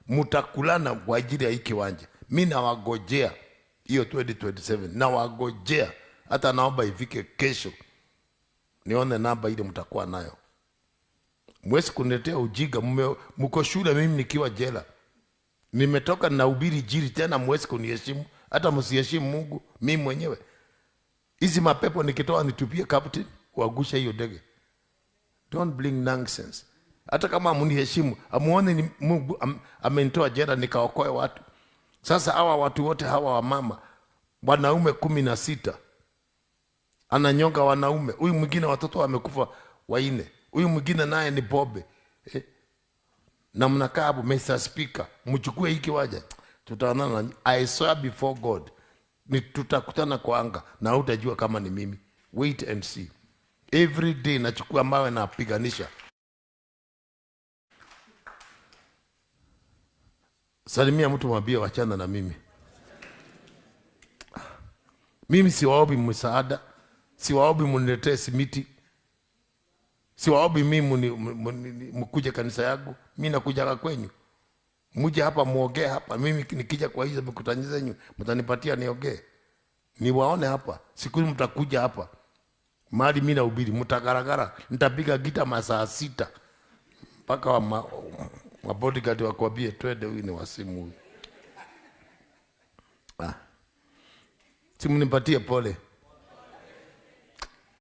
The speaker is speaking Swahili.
mutakulana kwa ajili ya hii kiwanja. Mimi nawagojea hiyo 2027, nawagojea. Hata naomba ifike kesho nione namba ile mtakuwa nayo. Mwezi kuniletea ujiga, mko shule, mimi nikiwa jela. Nimetoka na ubiri jiri tena, mwezi kuniheshimu. Hata msiheshimu Mungu, mimi mwenyewe. Hizi mapepo nikitoa nitupie captain kuagusha hiyo ndege. Don't bring nonsense. Hata kama mniheshimu, amuone ni Mungu amenitoa jela nikaokoe watu. Sasa hawa watu wote hawa wa mama, wanaume 16 ananyonga wanaume. Huyu mwingine watoto wamekufa 4. Huyu mwingine naye ni Bobe. Na mnakaa hapo, Mr. Speaker, mchukue hiki waja. Tutaonana, I swear before God. Ni tutakutana kwa anga na utajua kama ni mimi. Wait and see. Every day nachukua mawe na piganisha. Salimia mtu mwambie wachana na mimi. Mimi siwaombi msaada, siwaombi mniletee simiti. Siwaombi mimi mkuje kanisa yangu. Mimi nakuja kwenyu. Muje hapa muongee hapa. Mimi nikija kwa hizo mikutano zenu mtanipatia niongee. Niwaone hapa. Siku mtakuja hapa. Mahali mimi nahubiri mtagaragara. Nitapiga gita masaa 6. Mpaka wa bodyguard wakwambie twende, huyu ni wasimu huyu. Simunipatie pole.